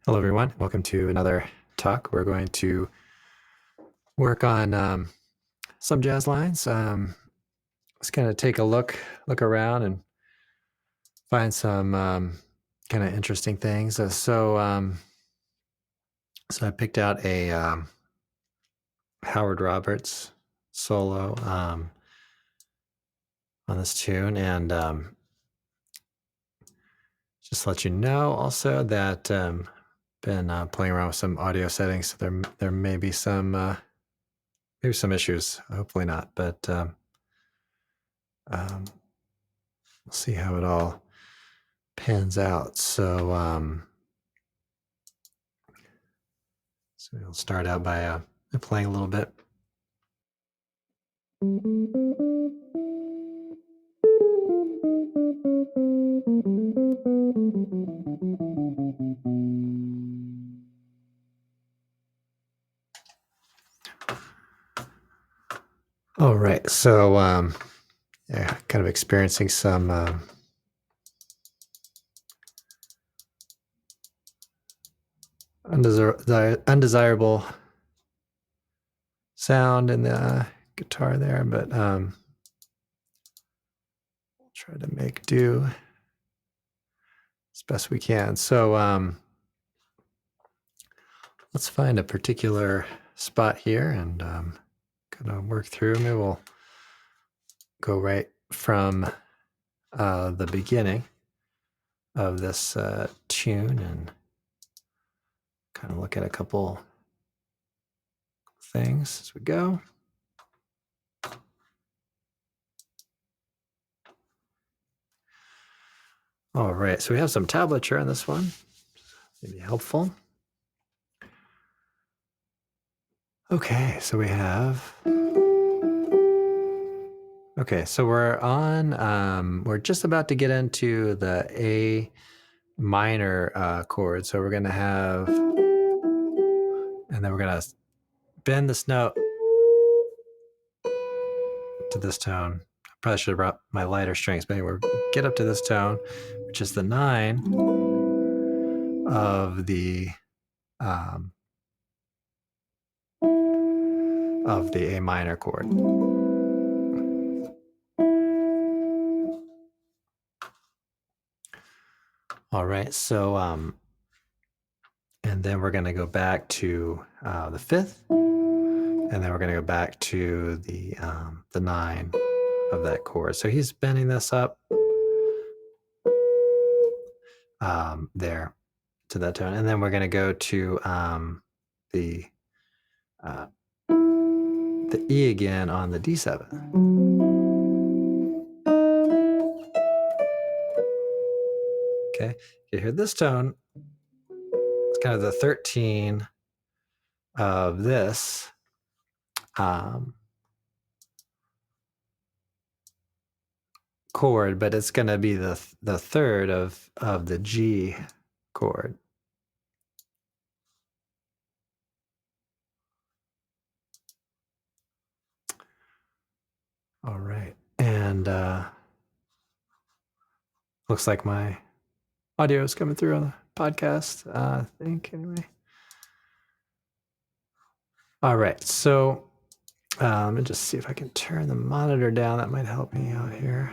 Hello, everyone. Welcome to another talk. We're going to work on some jazz lines. Let's kind of take a look around and find some kind of interesting things. So I picked out a Howard Roberts solo on this tune, and just let you know also that been playing around with some audio settings. So there may be some maybe some issues. Hopefully not, but we'll see how it all pans out. So we'll start out by playing a little bit. All right, so yeah, kind of experiencing some undesirable sound in the guitar there, but we'll try to make do as best we can. So let's find a particular spot here and kind of work through. Maybe we'll go right from the beginning of this tune and kind of look at a couple things as we go. All right, so we have some tablature on this one. Maybe helpful. Okay, so we have. Okay, so we're just about to get into the A minor chord. So we're going to have, and then we're going to bend this note to this tone. I probably should have brought my lighter strings, but anyway, get up to this tone, which is the 9 of the A minor chord. All right, so and then we're going to go back to the 5th, and then we're going to go back to the 9 of that chord. So he's bending this up there to that tone, and then we're going to go to the E again on the D7. Okay, you hear this tone. It's kind of the 13 of this. Chord, but it's going to be the 3rd of the G chord. All right, and looks like my audio is coming through on the podcast, I think, anyway. All right, so let me just see if I can turn the monitor down. That might help me out here.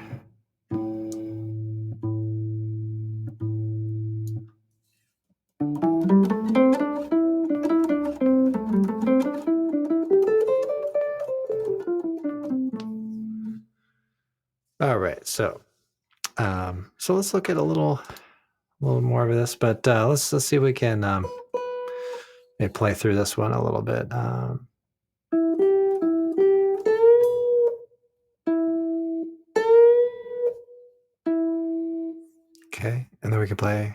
All right, so let's look at a little more of this, but let's see if we can maybe play through this one a little bit. Okay, and then we can play.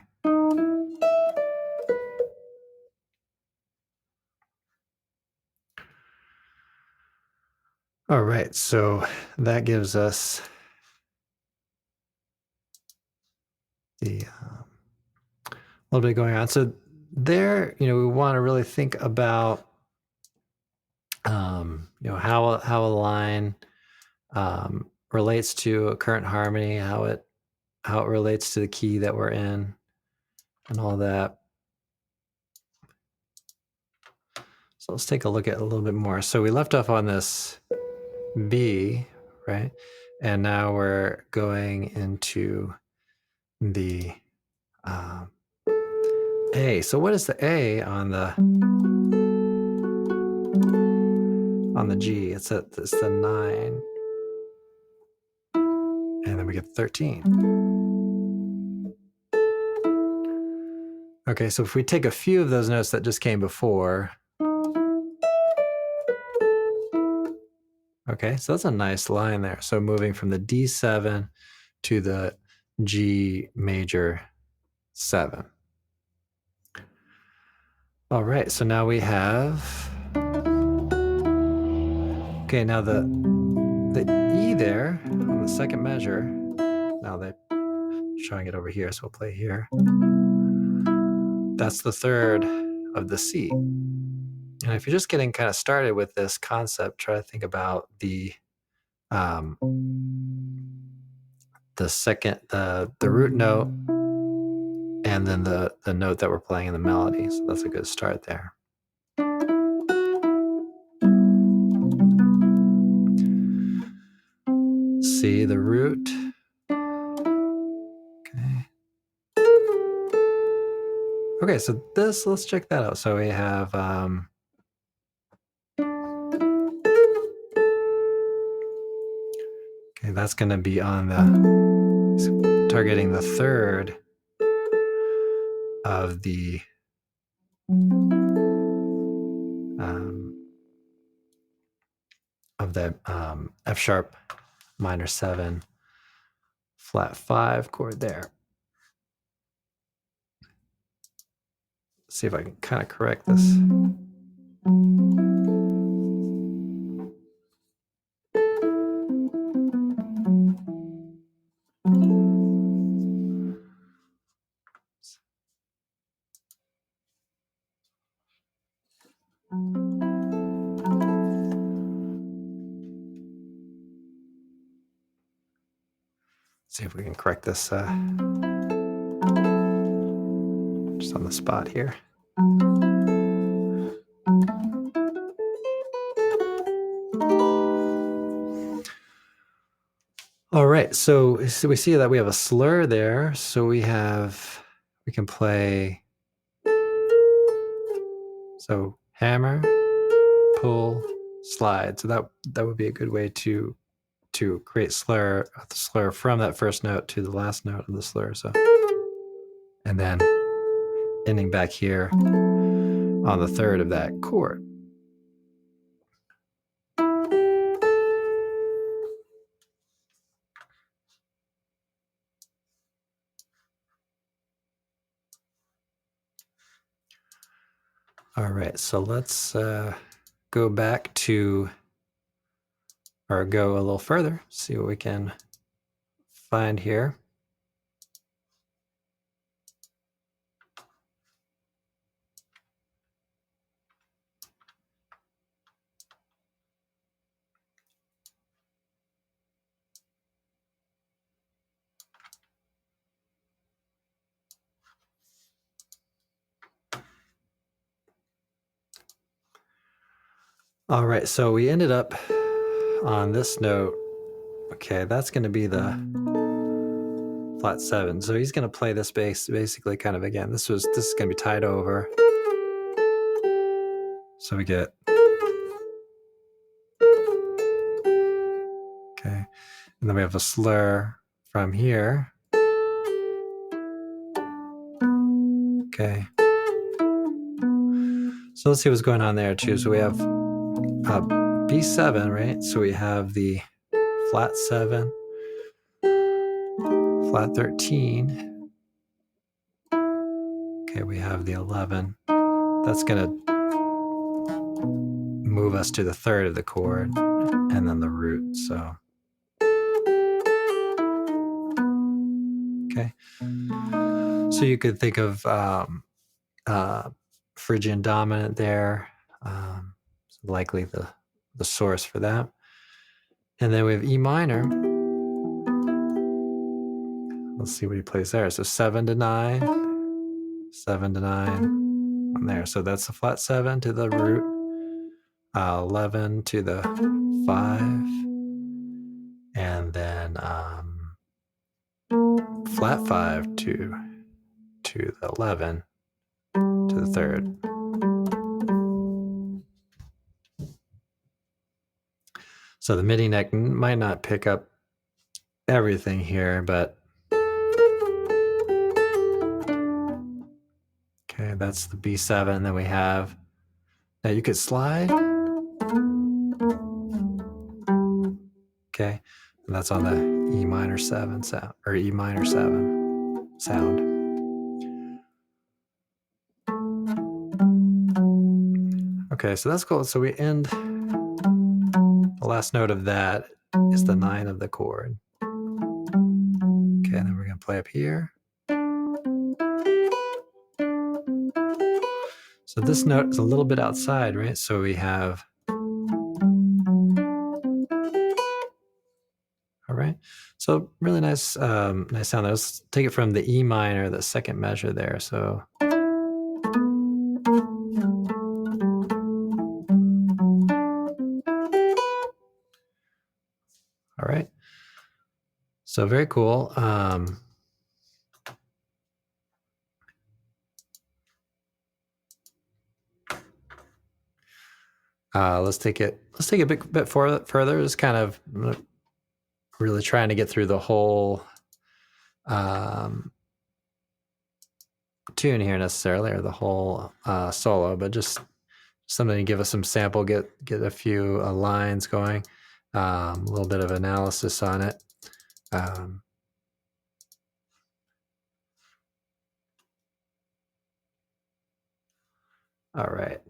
All right, so that gives us the little bit going on. So there, we want to really think about, how a line relates to a current harmony, how it relates to the key that we're in, and all that. So let's take a look at a little bit more. So we left off on this B, right? And now we're going into the A. So what is the A on the G? It's the 9. And then we get 13. Okay, so if we take a few of those notes that just came before, okay, so that's a nice line there. So moving from the D7 to the G major 7. All right, so now we have, okay, now the E there on the second measure, now they're showing it over here, so we'll play here. That's the third of the C. And if you're just getting kind of started with this concept, try to think about the second, the root note, and then the note that we're playing in the melody. So that's a good start there. C, the root. Okay. Okay, so this, let's check that out. So we have okay, that's going to be on the, targeting the third of the F sharp minor 7 flat 5 chord there. Let's see if I can kind of correct this. See if we can correct this just on the spot here. All right, so we see that we have a slur there. So we can play, so hammer, pull, slide. So that would be a good way to create the slur from that first note to the last note of the slur. So, and then ending back here on the third of that chord. All right, so let's go back to, or go a little further, see what we can find here. All right, so we ended up on this note. Okay, that's going to be the flat 7. So he's going to play this bass basically kind of again. This is going to be tied over. So we get, okay, and then we have a slur from here. Okay. So let's see what's going on there too. So we have B7, right? So we have the flat 7, flat 13. Okay, we have the 11. That's going to move us to the third of the chord, and then the root. So, okay. So you could think of Phrygian dominant there, likely the source for that. And then we have E minor. Let's see what he plays there. So 7 to 9, 7 to 9 on there. So that's the flat 7 to the root. 11 to the 5, and then flat 5 to the 11 to the 3rd. So the MIDI neck might not pick up everything here, but okay, that's the B7 that we have. Now you could slide. Okay, and that's on the E minor 7 sound, or E minor 7 sound. Okay, so that's cool. So we end, the last note of that is the 9 of the chord. Okay, and then we're gonna play up here. So this note is a little bit outside, right? So we have, all right. So really nice, nice sound. Let's take it from the E minor, the second measure there. So. All right. So very cool. Let's take it a bit further. Just kind of really trying to get through the whole tune here necessarily, or the whole solo, but just something to give us some sample, get a few lines going, a little bit of analysis on it. All right.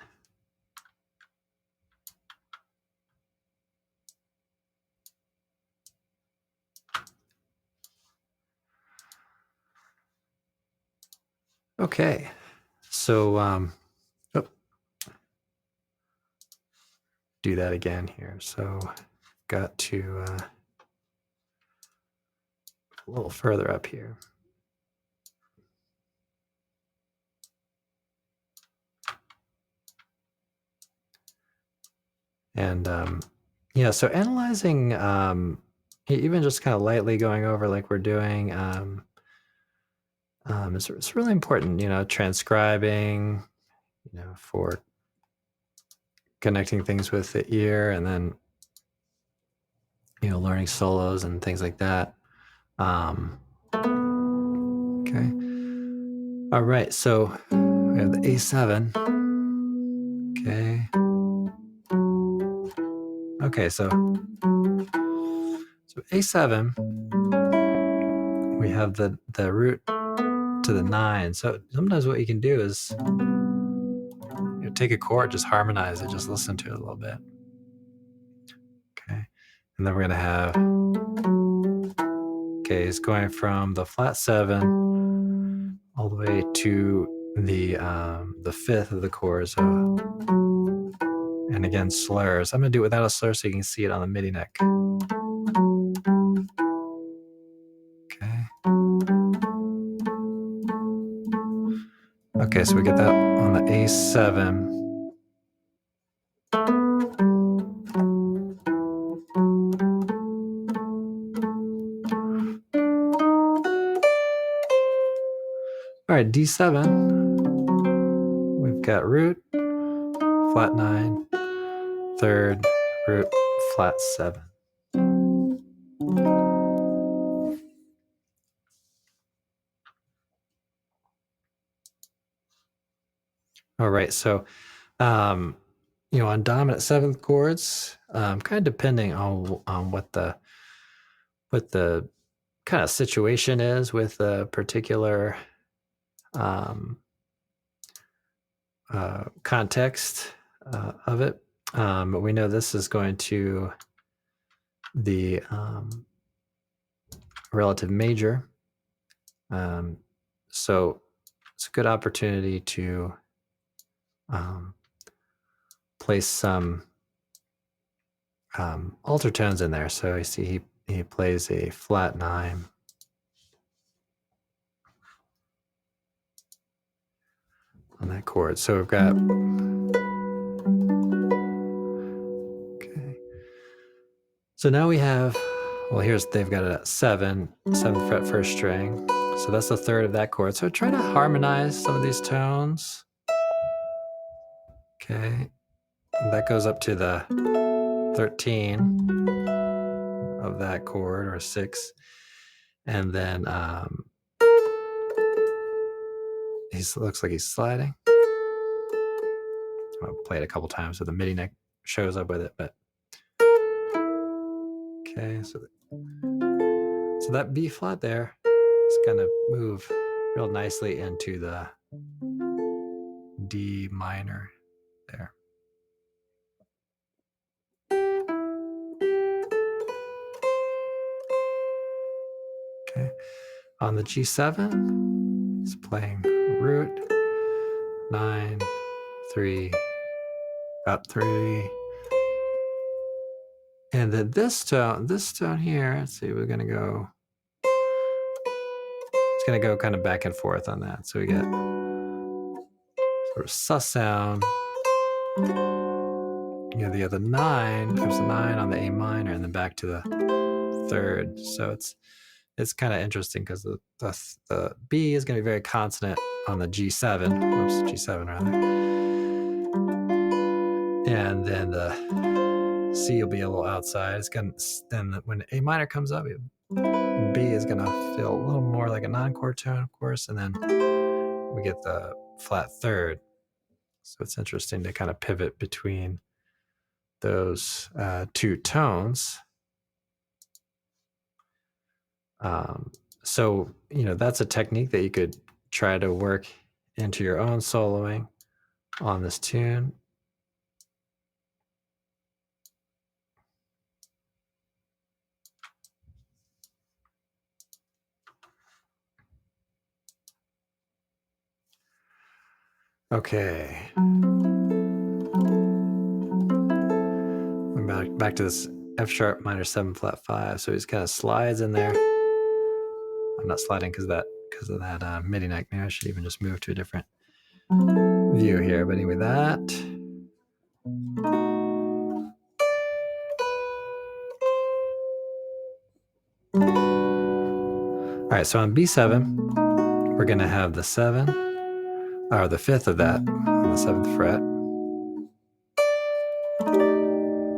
Okay, so do that again here. So got to a little further up here. And yeah, so analyzing, even just kind of lightly going over like we're doing, it's really important, you know, transcribing, you know, for connecting things with the ear, and then, you know, learning solos and things like that. Okay. All right. So we have the A7. Okay. Okay. So A7, we have the root to the 9. So sometimes what you can do is, you know, take a chord, just harmonize it, just listen to it a little bit. Okay. And then we're going to have, okay, it's going from the flat 7 all the way to the 5th of the chord. So, and again, slurs. I'm going to do it without a slur so you can see it on the MIDI neck. Okay. Okay, so we get that on the A7. All right, D7. We've got root, flat 9, 3rd, root, flat 7. All right, so you know, on dominant 7th chords, kind of depending on what the kind of situation is with the particular context of it. But we know this is going to the relative major. So it's a good opportunity to place some alter tones in there. So I see he plays a flat 9. On that chord. So we've got, So now we have, well, they've got it at 7th fret first string. So that's the third of that chord. So try to harmonize some of these tones. Okay. And that goes up to the 13 of that chord, or 6. And then looks like he's sliding. I'll play it a couple times so the MIDI neck shows up with it, but okay, so that B flat there is gonna move real nicely into the D minor there. Okay, on the G7, it's playing root, 9, 3, up 3, and then this tone here, let's see, we're gonna go, it's gonna go kind of back and forth on that. So we get sort of sus sound. You know, the other 9 comes to 9 on the A minor, and then back to the 3rd. So it's kind of interesting because the B is going to be very consonant on the G7. Oops, G7 rather. And then the C will be a little outside. It's going to, then when A minor comes up, B is going to feel a little more like a non-chord tone, of course, and then we get the flat 3rd. So it's interesting to kind of pivot between those two tones. So, you know, that's a technique that you could try to work into your own soloing on this tune. Okay. We're back to this F sharp minor 7 flat 5. So he just kind of slides in there. I'm not sliding because of that MIDI neck. Maybe I should even just move to a different view here. But anyway, that. All right, so on B7, we're going to have the 7, or the 5th of that on the 7th fret.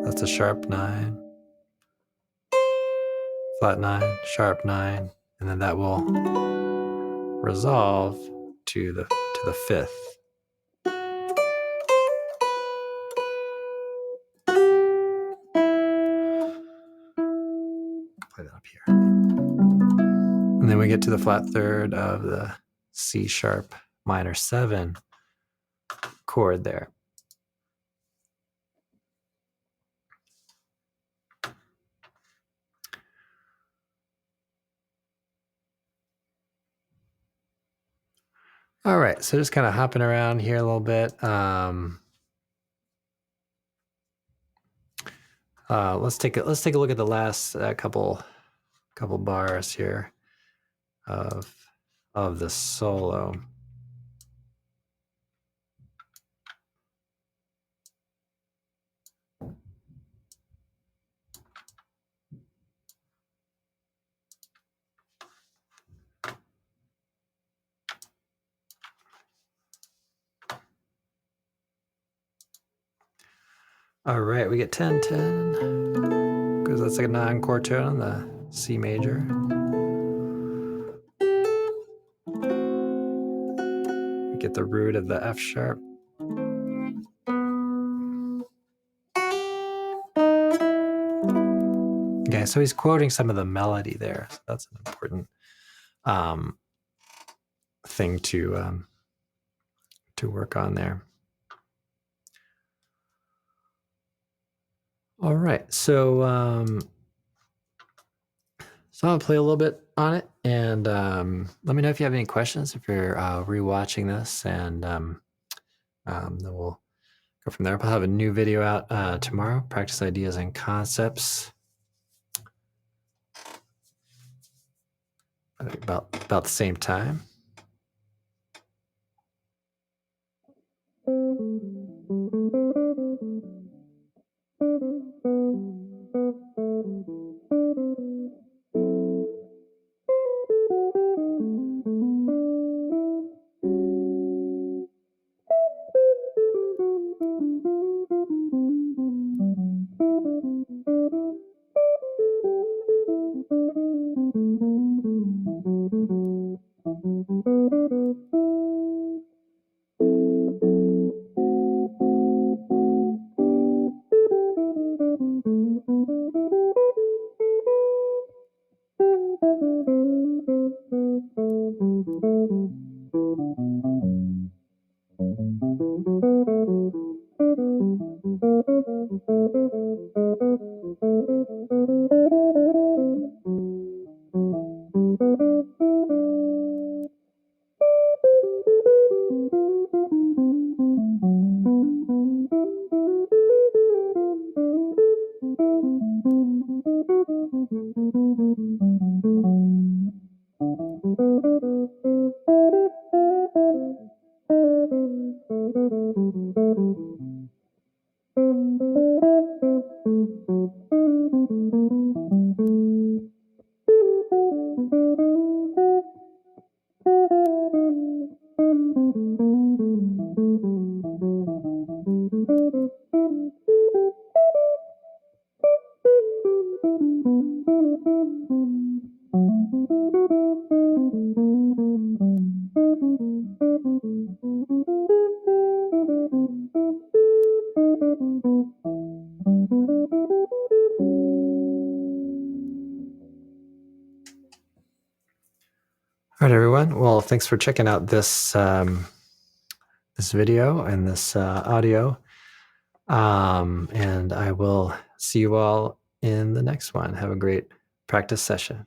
That's a sharp 9, flat 9, sharp 9, and then that will resolve to the 5th. Play that up here. And then we get to the flat 3rd of the C sharp minor 7 chord there. All right, so just kind of hopping around here a little bit. Let's take a look at the last couple bars here of the solo. All right, we get 10, 10, because that's like a non-chord tone on the C major. We get the root of the F sharp. Okay, so he's quoting some of the melody there. So that's an important thing to work on there. All right, so I'll play a little bit on it, and let me know if you have any questions if you're rewatching this, and then we'll go from there. I'll have a new video out tomorrow, Practice Ideas and Concepts, about the same time. All right, everyone. Well, thanks for checking out this this video and this audio. And I will see you all in the next one. Have a great practice session.